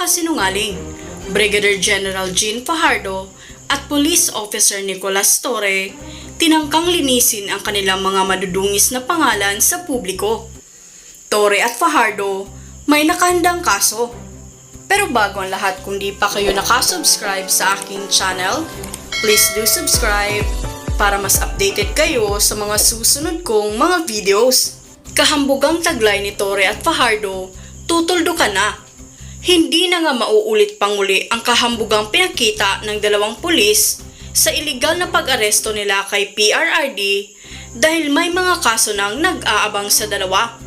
pagkakasinungaling. Brigadier General Jean Fajardo at Police Officer Nicolas Torre tinangkang linisin ang kanilang mga madudungis na pangalan sa publiko. Torre at Fajardo may nakahandang kaso. Pero bago ang lahat, kung di pa kayo nakasubscribe sa aking channel, please do subscribe para mas updated kayo sa mga susunod kong mga videos. Kahambugang taglay ni Torre at Fajardo, tutuldo ka na. Hindi na nga mauulit pang muli ang kahambugang pinakita ng dalawang pulis sa iligal na pag-aresto nila kay PRRD dahil may mga kaso nang nag-aabang sa dalawa.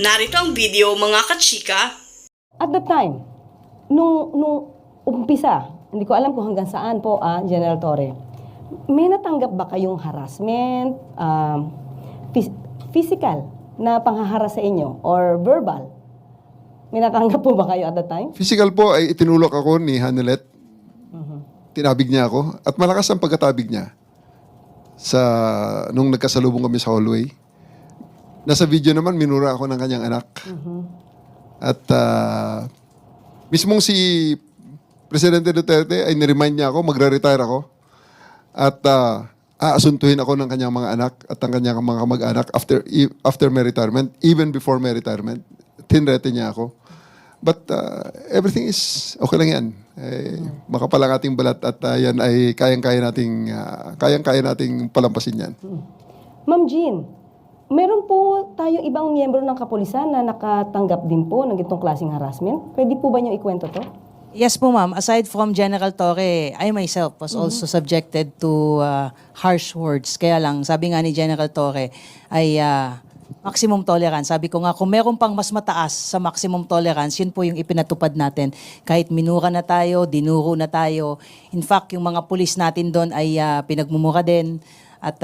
Narito ang video mga kachika. At the time, nung umpisa, hindi ko alam kung hanggang saan po, General Torre, may natanggap ba kayong harassment, physical na panghaharas sa inyo or verbal? May natanggap po ba kayo at the time? Physical po ay itinulak ako ni Hanelet. Tinabig niya ako at malakas ang pagkatabig niya nung nagkasalubong kami sa hallway. Nasa video naman, minura ako ng kanyang anak. At mismong si Presidente Duterte ay niremind niya ako, magre-retire ako. At aasuntuhin ako ng kanyang mga anak at ang kanyang mga kamag-anak after my retirement, even before my retirement. Tinrete niya ako. But everything is okay lang yan. Makapal ang ating balat at yan ay kayang-kaya nating palampasin yan. Ma'am Jean, meron po tayong ibang miyembro ng kapulisan na nakatanggap din po ng itong klaseng harassment. Pwede po ba niyo ikwento to? Yes po ma'am, aside from General Torre, I myself was also subjected to harsh words. Kaya lang, sabi nga ni General Torre ay maximum tolerance. Sabi ko nga, kung meron pang mas mataas sa maximum tolerance, yun po yung ipinatupad natin. Kahit minura na tayo, dinuro na tayo. In fact, yung mga pulis natin doon ay pinagmumura din at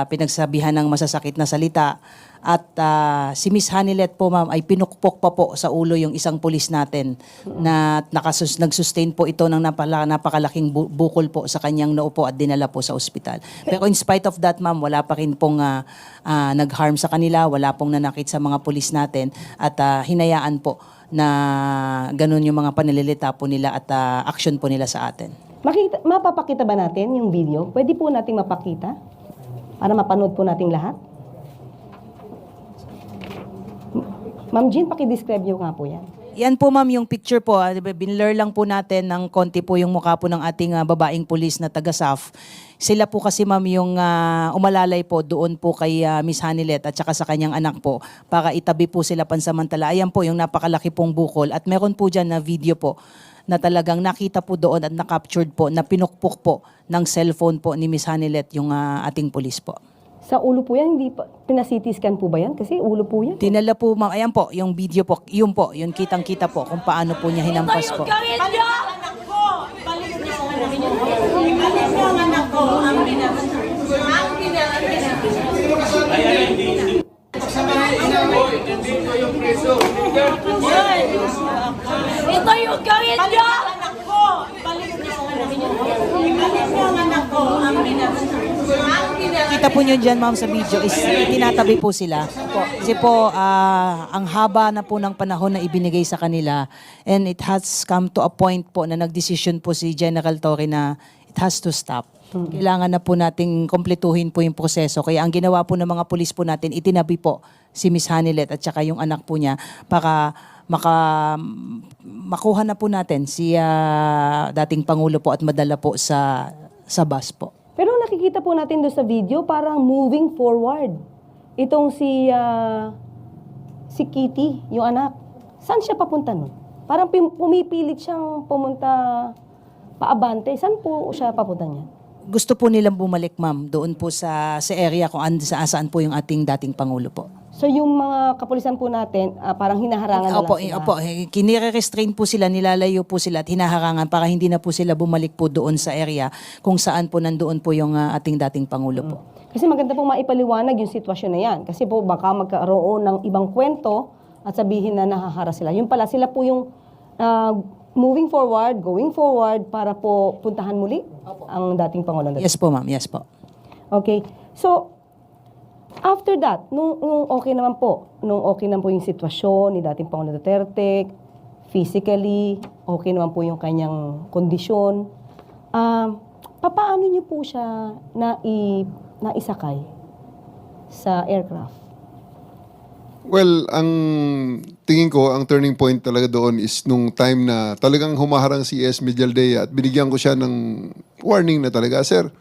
pinagsabihan ng masasakit na salita. At si Miss Hanilet po ma'am ay pinukpok pa po sa ulo yung isang pulis natin na nag-sustain po ito ng napakalaking bukol po sa kanyang noo po at dinala po sa ospital. Pero in spite of that ma'am, wala pa rin pong nag-harm sa kanila, wala pong nanakit sa mga pulis natin at hinayaan po na ganun yung mga panililita po nila at action po nila sa atin. Mapapakita ba natin yung video? Pwede po nating mapakita para mapanood po nating lahat? Ma'am Jean, pakidescribe niyo nga po yan. Yan po ma'am yung picture po. Binlur lang po natin ng konti po yung mukha po ng ating babaeng pulis na taga-SAF. Sila po kasi ma'am yung umalalay po doon po kay Miss Hanilet at saka sa kanyang anak po para itabi po sila pansamantala. Ayan po yung napakalaki pong bukol at meron po dyan na video po na talagang nakita po doon at na-captured po na pinukpok po ng cellphone po ni Miss Hanilet yung ating pulis po. Sa ulo po yan, hindi pa, pina-CT scan po ba yan? Kasi ulo po yan. Dinala po ma'am, ayan po, yung video po, yun kitang-kita po kung paano po niya hinampas po. Ito yung gawin niyo! Kita po nyo dyan ma'am sa video is tinatabi po sila. Kasi po ang haba na po ng panahon na ibinigay sa kanila and it has come to a point po na nagdesisyon po si General Torre na it has to stop. Kailangan na po nating kompletuhin po yung proseso. Kaya ang ginawa po ng mga pulis po natin, itinabi po si Miss Hanilet at saka yung anak po niya para makuha na po natin si dating Pangulo po at madala po sa bus po. Pero nakikita po natin doon sa video, parang moving forward. Itong si Kitty, yung anak. Saan siya papunta nun? Parang pumipilit siyang pumunta paabante. Saan po siya papunta niya? Gusto po nilang bumalik ma'am doon po sa area kung saan po yung ating dating Pangulo po. So yung mga kapulisan po natin, parang hinaharangan na lang sila. Opo, kinire-restrain po sila, nilalayo po sila at hinaharangan para hindi na po sila bumalik po doon sa area kung saan po nandoon po yung ating dating Pangulo po. Kasi maganda pong maipaliwanag yung sitwasyon na yan. Kasi po baka magkaroon ng ibang kwento at sabihin na nahahara sila. Yung pala, sila po yung moving forward, going forward para po puntahan muli ang dating Pangulo. Yes po ma'am, yes po. Okay. So, after that, nung okay naman po yung sitwasyon ni dating Pangulong Duterte, physically, okay naman po yung kanyang kondisyon. Papaano niyo po siya naisakay sa aircraft? Well, ang tingin ko, ang turning point talaga doon is nung time na talagang humaharang si ES Medialdea at binigyan ko siya ng warning na talaga, Sir,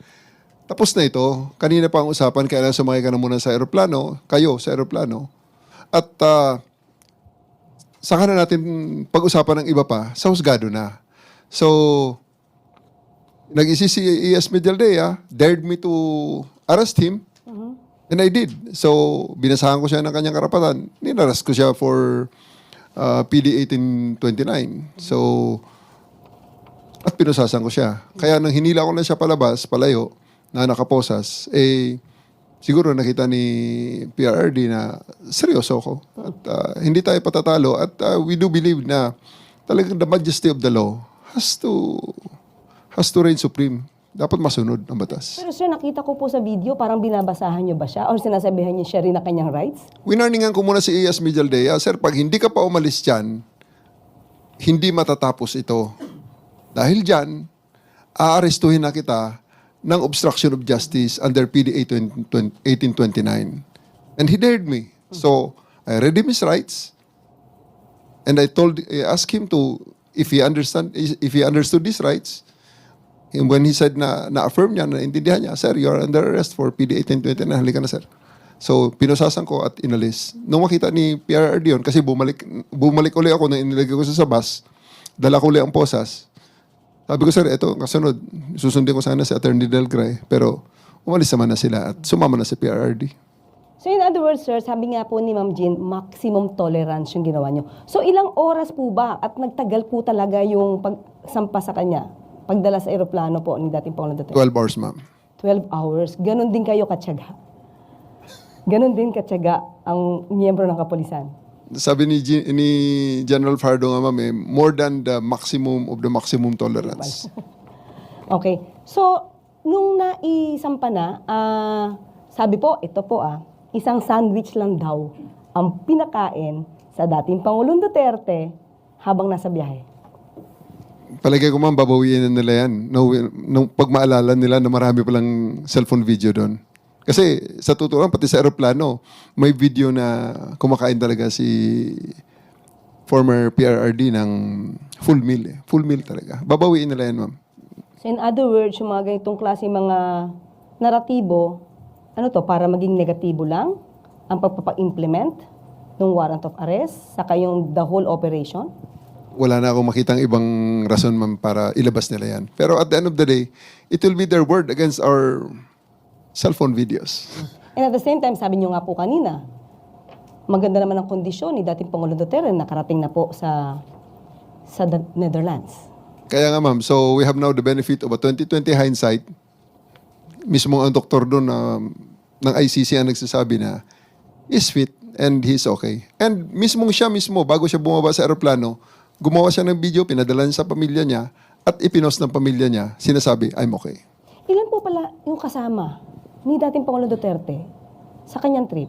tapos na ito. Kanina pa ang usapan, kailangan sumakay ka na muna sa aeroplano, kayo sa aeroplano. At saka na natin pag-usapan ng iba pa, sa husgado na. So, nag-isip si ES Medialdea, dared me to arrest him, and I did. So, binasahan ko siya ng kanyang karapatan. Ninaras ko siya for PD 1829. So, at pinusasan ko siya. Kaya nang hinila ko na siya palabas, palayo, na nakaposas, siguro nakita ni PRRD na seryoso ko. At hindi tayo patatalo. At we do believe na talagang the majesty of the law has to reign supreme. Dapat masunod ang batas. Pero sir, nakita ko po sa video, parang binabasahan niyo ba siya? Or sinasabihan niyo siya rin na kanyang rights? Winarningan ko muna si ES Medialdea, Sir, pag hindi ka pa umalis dyan, hindi matatapos ito. Dahil dyan, aarestuhin na kita ng obstruction of justice under PD 1829. And he dared me. So, I read him his rights. And I asked him to, if he understood his rights, and when he said na-affirm niya, naintindihan niya, Sir, you are under arrest for PD 1829, halika na, Sir. So, pinusasan ko at inalis. Nung makita ni PRRD yun, kasi bumalik uli ako nang inilagay ko sa bus, dala ko uli ang posas. Sabi ko, Sir, eto, kasunod, susundin ko sana si Attorney Del Gray, pero umalis naman na sila at sumama na si PRRD. So in other words, sir, sabi nga po ni Ma'am Jean, maximum tolerance yung ginawa niyo. So ilang oras po ba at nagtagal po talaga yung pagsampa sa kanya? Pagdala sa aeroplano po ni dating Pangulong Duterte? 12 hours, ma'am. 12 hours. Ganon din kayo katyaga. Ganon din katyaga ang miyembro ng kapulisan. Sabi ni General Fardo nga, ma'am, more than the maximum of the maximum tolerance. Okay. So, nung naisampa na, sabi po, ito po isang sandwich lang daw ang pinakain sa dating Pangulong Duterte habang nasa biyahe. Palagay ko, ma'am, babawiin na nila yan. Nung pag maalala nila na marami palang cellphone video doon. Kasi sa totoo lang, pati sa aeroplano, may video na kumakain talaga si former PRRD ng full meal. Full meal talaga. Babawiin nila yan, ma'am. So in other words, yung mga ganitong klase mga naratibo, ano to, para maging negatibo lang ang pagpapa-implement ng warrant of arrest, saka yung the whole operation? Wala na akong makitang ibang rason, ma'am, para ilabas nila yan. Pero at the end of the day, it will be their word against our cellphone videos. And at the same time, sabi niyo nga po kanina, maganda naman ang kondisyon ni dating Pangulong Duterte, nakarating na po sa Netherlands. Kaya nga, ma'am, so we have now the benefit of a 2020 hindsight. Mismo ang doktor doon ng ICC ang nagsasabi na is fit and he's okay. And siya mismo, bago siya bumaba sa aeroplano, gumawa siya ng video, pinadala niya sa pamilya niya, at ipinost ng pamilya niya, sinasabi, I'm okay. Ilan po pala yung kasama ni dating Pangulong Duterte sa kanyang trip?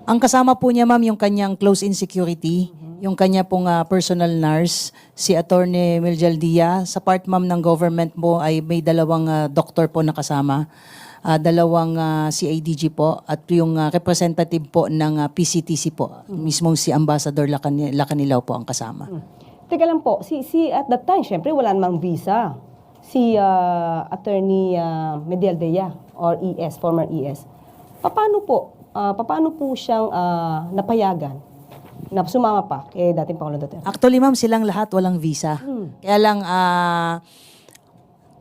Ang kasama po niya, ma'am, yung kanyang close-in security, yung kanya pong personal nurse, si Attorney Medialdea. Sa part, ma'am, ng government mo ay may dalawang doktor po na kasama, dalawang CADG po, at yung representative po ng PCTC po, mismong si Ambassador Lacanilaw po ang kasama. Teka lang po, si at that time, syempre wala namang visa. Si Attorney Medialdea or ES, former ES. Paano po siyang napayagan na sumama pa kay dating Pangulong Duterte? Actually, ma'am, silang lahat walang visa. Kaya lang,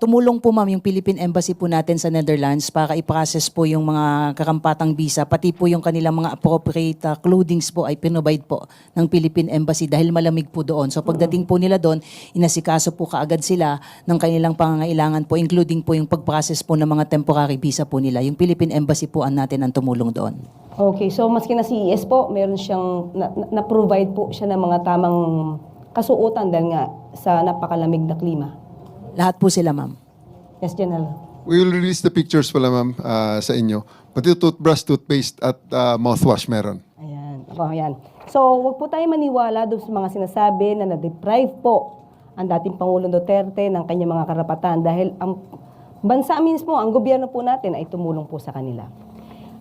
tumulong po, ma'am, yung Philippine Embassy po natin sa Netherlands para i-process po yung mga karampatang visa, pati po yung kanilang mga appropriate clothings po ay pinobide po ng Philippine Embassy dahil malamig po doon. So pagdating po nila doon, inasikaso po kaagad sila ng kanilang pangangailangan po, including po yung pag-process po ng mga temporary visa po nila. Yung Philippine Embassy po ang natin ang tumulong doon. Okay, so maski na si ES po, meron siyang na-provide po siya ng mga tamang kasuotan dahil nga sa napakalamig na klima. Lahat po sila, ma'am. Yes, General. We will release the pictures pala, ma'am, sa inyo. Pati toothbrush, toothpaste, at mouthwash meron. Ayan. Ako, ayan. So, wag po tayo maniwala doon sa mga sinasabi na na-deprive po ang dating Pangulong Duterte ng kanyang mga karapatan dahil ang bansa mismo, ang gobyerno po natin ay tumulong po sa kanila.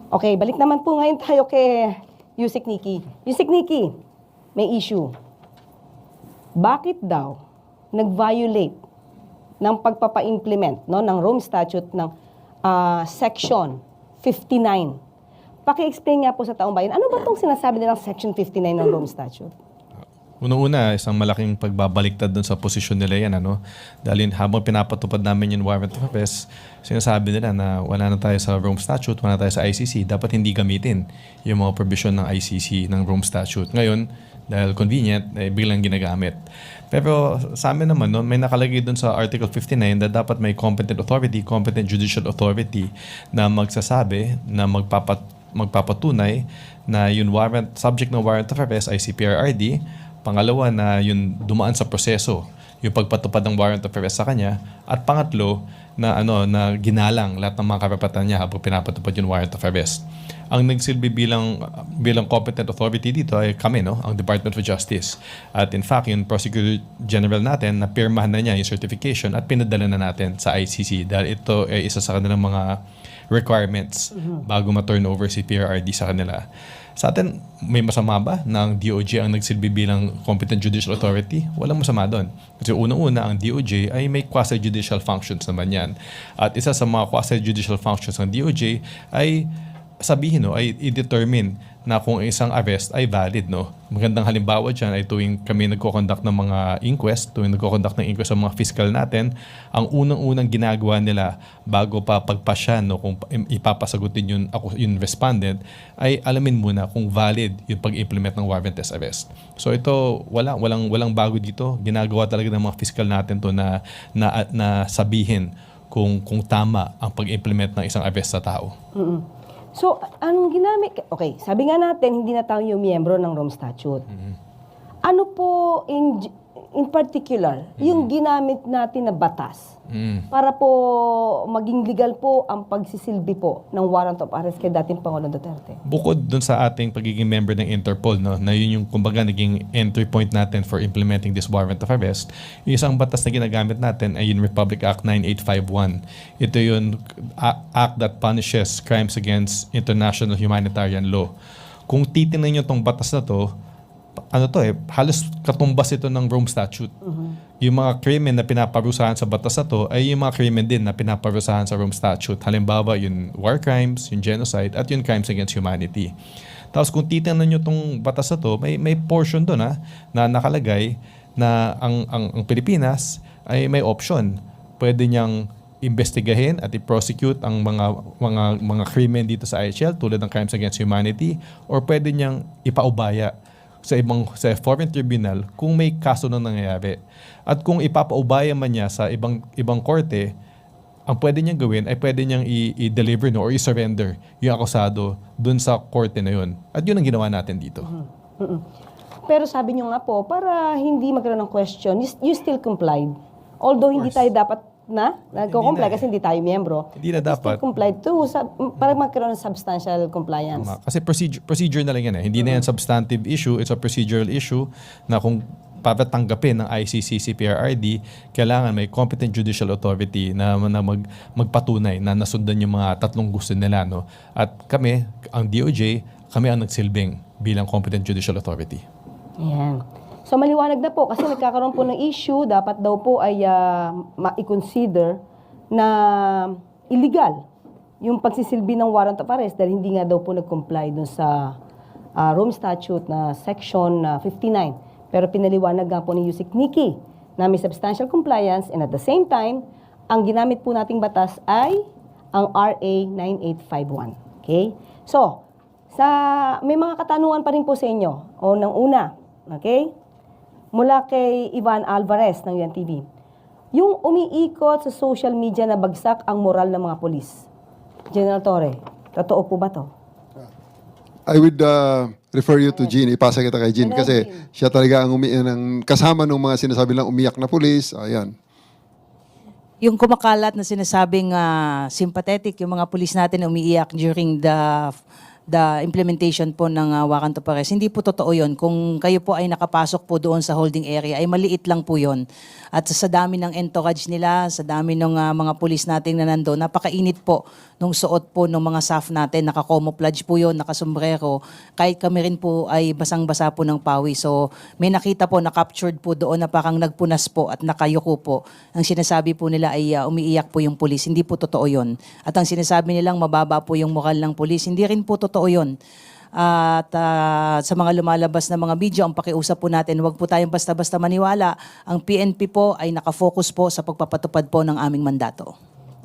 Okay, balik naman po ngayon tayo kay Yusek Nikki. Yusek Nikki, may issue. Bakit daw nag-violate ng pagpapa-implement ng Rome Statute ng Section 59? Paki-explain nga po sa taong bayan, ano ba itong sinasabi nilang Section 59 ng Rome Statute? Una-una, isang malaking pagbabaliktad dun sa posisyon nila yan. Dahil habang pinapatupad namin yung warrant of arrest, sinasabi nila na wala na tayo sa Rome Statute, wala na tayo sa ICC. Dapat hindi gamitin yung mga provision ng ICC ng Rome Statute. Ngayon, dahil convenient, biglang ginagamit. Pero sa amin naman, may nakalagay dun sa Article 59 na dapat may competent authority, competent judicial authority na magsasabi na magpapatunay na yung warrant, subject ng warrant of arrest ay CPRRD. Pangalawa na yung dumaan sa proseso, yung pagpatupad ng warrant of arrest sa kanya. At pangatlo, na ginalang lahat ng mga karapatan niya habang pinapatupad yung warrant of arrest. Ang nagsilbi bilang competent authority dito ay kami, ang Department of Justice. At in fact, yung Prosecutor General natin, napirmahan na niya yung certification at pinadala na natin sa ICC dahil ito ay isa sa kanilang mga requirements bago ma-turn over si PRRD sa kanila. Sa atin, may masama ba na ang DOJ ang nagsilbi bilang competent judicial authority? Walang masama doon. Kasi unang-una, ang DOJ ay may quasi-judicial functions naman yan. At isa sa mga quasi-judicial functions ng DOJ ay sabihin, ay i-determine na kung isang arrest ay valid. Magandang halimbawa dyan ay tuwing kami nagko-conduct ng mga inquest, tuwing nagko-conduct ng inquest sa mga fiscal natin, ang unang-unang ginagawa nila bago pa pagpasya kung ipapasagutin yung respondent, ay alamin muna kung valid yung pag-implement ng warrantless arrest. So ito, walang bago dito. Ginagawa talaga ng mga fiscal natin to na sabihin kung tama ang pag-implement ng isang arrest sa tao. So, anong ginamit? Okay, sabi nga natin, hindi na tayo yung miyembro ng Rome Statute. Ano po, in particular, yung ginamit natin na batas para po maging legal po ang pagsisilbi po ng warrant of arrest kay dating Pangulong Duterte? Bukod dun sa ating pagiging member ng Interpol, na yun yung kumbaga naging entry point natin for implementing this warrant of arrest, yung isang batas na ginagamit natin ay yung Republic Act 9851. Ito yung act that punishes crimes against international humanitarian law. Kung titingnan nyo tong batas na to, halos katumbas ito ng Rome Statute. Yung mga krimen na pinaparusahan sa batas na to ay yung mga krimen din na pinaparusahan sa Rome Statute. Halimbawa, yung war crimes, yung genocide, at yung crimes against humanity. Tapos kung titingnan nyo itong batas na to, may portion doon na nakalagay na ang Pilipinas ay may option. Pwede niyang investigahin at i-prosecute ang mga krimen dito sa IHL tulad ng crimes against humanity, or pwede niyang ipaubaya sa foreign tribunal kung may kaso na nangyayari. At kung ipapaubaya man niya sa ibang korte, ang pwede niyang gawin ay pwede niyang i-deliver or i-surrender yung akusado dun sa korte na yun. At yun ang ginawa natin dito. Pero sabi niyo nga po, para hindi magkaroon ng question, you still complied. Although hindi tayo dapat nagko-comply kasi hindi tayo miyembro. Hindi na dapat. Still complied too, para magkaroon ng substantial compliance. Kasi procedure na lang yan. Hindi na yan substantive issue, it's a procedural issue na kung papatanggapin ng ICC, CPRRD, kailangan may competent judicial authority na magpatunay na nasundan yung mga tatlong gusto nila. At kami, ang DOJ, kami ang nagsilbing bilang competent judicial authority. Ayan. So maliwanag na po kasi nagkakaroon po ng issue, dapat daw po ay ma-consider na illegal yung pagsisilbi ng warrant of arrest dahil hindi nga daw po nag-comply dun sa Rome Statute na Section 59. Pero pinaliwanag nga po ni Yusek Nikki na may substantial compliance and at the same time, ang ginamit po nating batas ay ang RA 9851. Okay? So, may mga katanungan pa rin po sa inyo. O nang una, okay? Mula kay Ivan Alvarez ng UNTV. Yung umiikot sa social media na bagsak ang moral ng mga polis. General Torre, totoo po ba to? I would refer you to Jean. Ipasa kita kay Jean kasi siya talaga ang kasama ng mga sinasabi lang umiyak na pulis. Ayan. Yung kumakalat na sinasabing sympathetic, yung mga pulis natin umiiyak during the implementation po ng warrant of arrest. Hindi po totoo yun. Kung kayo po ay nakapasok po doon sa holding area, ay maliit lang po yun. At sa dami ng entourage nila, sa dami ng mga pulis nating na nandoon, napakainit po nung suot po ng mga staff natin. Naka-camouflage po yun, nakasombrero. Kahit kami rin po ay basang-basa po ng pawis. So may nakita po, na-captured po doon na parang nagpunas po at nakayuko po. Ang sinasabi po nila ay umiiyak po yung pulis. Hindi po totoo yun. At ang sinasabi nilang mababa po yung moral ng pulis. Hindi rin po totoo yun. At sa mga lumalabas na mga video, ang pakiusap po natin, huwag po tayong basta-basta maniwala. Ang PNP po ay nakafocus po sa pagpapatupad po ng aming mandato.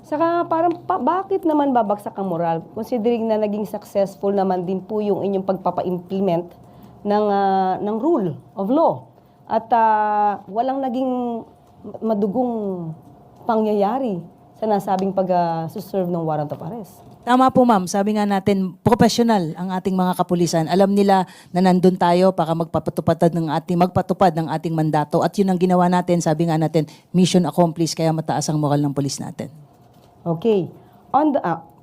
Saka parang bakit naman babagsak ang moral? Considering na naging successful naman din po yung inyong pagpapa-implement ng rule of law. At walang naging madugong pangyayari sa nasabing pag-serve ng warrant of arrest. Tama po ma'am, sabi nga natin, professional ang ating mga kapulisan. Alam nila na nandun tayo para magpatupad ng ating mandato. At yun ang ginawa natin, sabi nga natin, mission accomplished, kaya mataas ang moral ng pulis natin. Okay.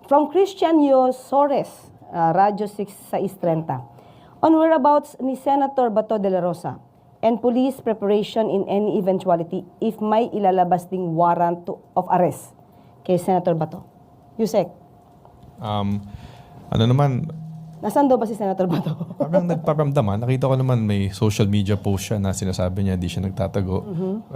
From Christian Yosores, Radyo 630. On whereabouts ni Senator Bato de la Rosa and police preparation in any eventuality if may ilalabas ding warrant of arrest kay Senator Bato. Yusek, Ano naman, nasaan daw ba si Senator Bato? parang nagparamdaman. Nakita ko naman may social media post siya na sinasabi niya di siya nagtatago.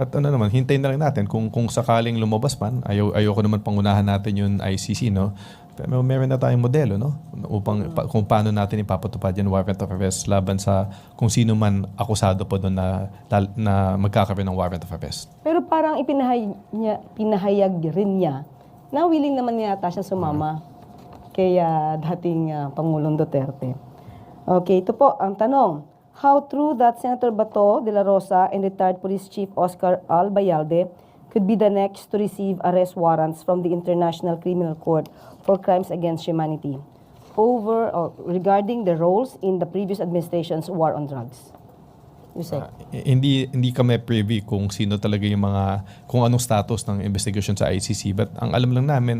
At ano naman, hintayin na rin natin kung sakaling lumabas man. Ayoko naman pangunahan natin yung ICC, no? Pero meron na tayong modelo, no? Upang kung paano natin ipapatupad yung warrant of arrest laban sa kung sino man akusado po doon na magkakaroon ng warrant of arrest. Pero parang pinahayag rin niya na willing naman yata siya sumama kay dating Pangulong Duterte. Okay, ito po ang tanong. How true that Senator Bato de la Rosa and retired Police Chief Oscar Albayalde could be the next to receive arrest warrants from the International Criminal Court for crimes against humanity regarding the roles in the previous administration's war on drugs? Yusek. Hindi kami privy kung sino talaga yung kung anong status ng investigation sa ICC, but ang alam lang namin,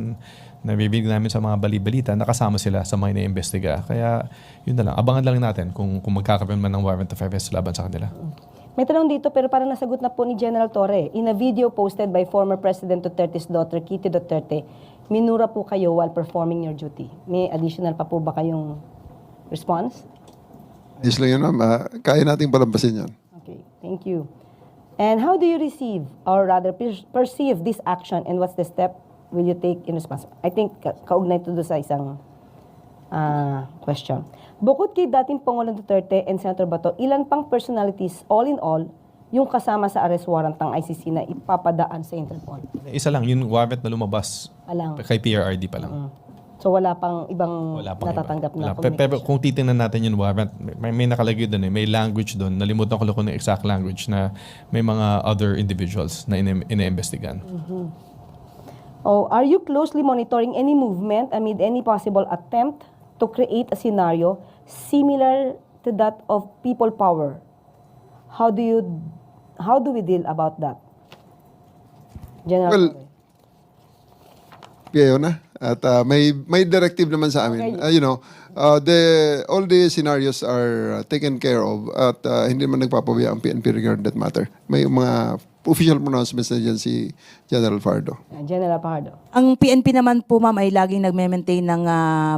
nabibig namin sa mga bali-balita, nakasama sila sa mga ina-investiga. Kaya yun na lang, abangan lang natin kung magkakaroon man ng warrant of arrest laban sa kanila. May tanong dito pero parang nasagot na po ni General Torre. In a video posted by former President Duterte's daughter, Kitty Duterte, minura po kayo while performing your duty. May additional pa po ba kayong response? Ayos lang yun, ma'am. Kaya nating palampasin yan. Okay, thank you. And how do you receive or rather perceive this action and what's the step will you take in response? I think kaugnay to do sa isang question. Bukod kay dating Pangulong Duterte and Senator Bato, ilan pang personalities all in all yung kasama sa arrest warrant ng ICC na ipapadaan sa Interpol? Isa lang, yung warrant na lumabas Alang. kay PRRD pa lang. So wala pang ibang Wala pang natatanggap iba. na Wala. Pero kung titingnan natin yung warrant, may nakalagay doon may language doon. Nalimutan ko lang kung yung exact language na may mga other individuals na ina-investigan. Oh, are you closely monitoring any movement amid any possible attempt to create a scenario similar to that of people power? How do we deal about that? General Well, Torre. Piyaw na. At may directive naman sa amin. All the scenarios are taken care of at hindi man nagpapawiya ang PNP regarding that matter. May mga official pronouncements na dyan si General Fardo. General Pajardo. Ang PNP naman po ma'am ay laging nagme-maintain ng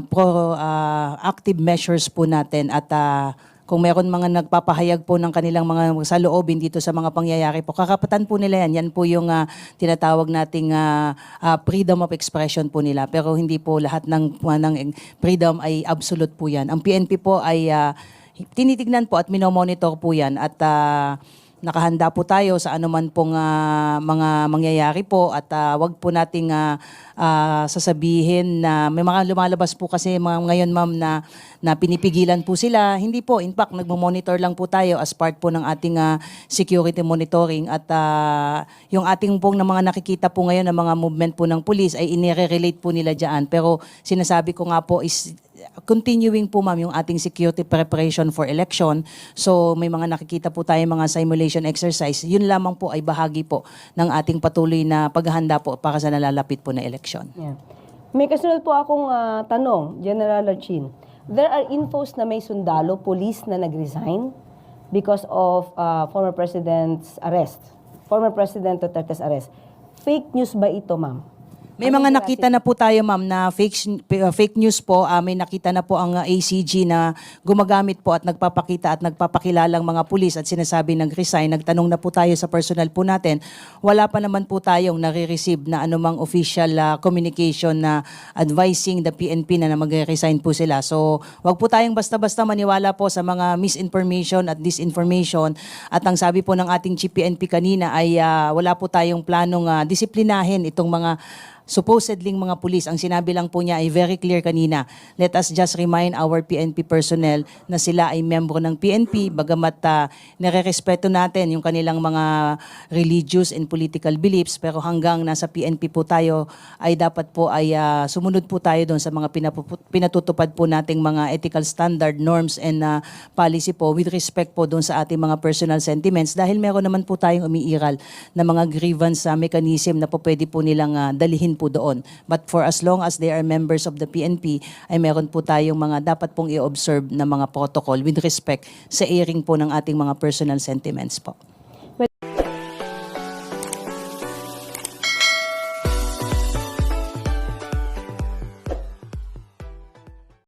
proactive measures po natin at kung meron mga nagpapahayag po ng kanilang mga saloobin dito sa mga pangyayari po, kakapatan po nila yan. Yan po yung tinatawag nating freedom of expression po nila. Pero hindi po lahat ng freedom ay absolute po yan. Ang PNP po ay tinitignan po at minomonitor po yan at nakahanda po tayo sa anuman pong mga mangyayari po at wag po nating sasabihin na may mga lumalabas po kasi ngayon ma'am na pinipigilan po sila. Hindi po, in fact nagmo-monitor lang po tayo as part po ng ating security monitoring at yung ating pong mga nakikita po ngayon ng mga movement po ng police ay inire-relate po nila diyan. Pero sinasabi ko nga po is continuing po ma'am yung ating security preparation for election. So may mga nakikita po tayo mga simulation exercise. Yun lamang po ay bahagi po ng ating patuloy na paghahanda po para sa nalalapit po na election. Yeah. May kasunod po akong tanong, General Larchin. There are infos na may sundalo, police na nag-resign because of former President's arrest. Former President Duterte's arrest. Fake news ba ito, ma'am? May mga nakita na po tayo, ma'am, na fake news po. May nakita na po ang ACG na gumagamit po at nagpapakita at nagpapakilalang mga pulis at sinasabi nag-resign. Nagtanong na po tayo sa personal po natin. Wala pa naman po tayong nare-receive na anumang official communication na advising the PNP na mag-resign po sila. So, wag po tayong basta-basta maniwala po sa mga misinformation at disinformation. At ang sabi po ng ating Chief PNP kanina ay wala po tayong planong disiplinahin itong mga supposedly mga pulis. Ang sinabi lang po niya ay very clear kanina. Let us just remind our PNP personnel na sila ay membro ng PNP bagamat nare-respeto natin yung kanilang mga religious and political beliefs, pero hanggang nasa PNP po tayo ay dapat po ay sumunod po tayo doon sa mga pinatutupad po nating mga ethical standard, norms and policy po with respect po doon sa ating mga personal sentiments dahil meron naman po tayong umiiral na mga grievance mechanism na po pwede po nilang dalihin po doon. But for as long as they are members of the PNP, ay meron po tayong mga dapat pong i-observe na mga protocol with respect sa airing po ng ating mga personal sentiments po.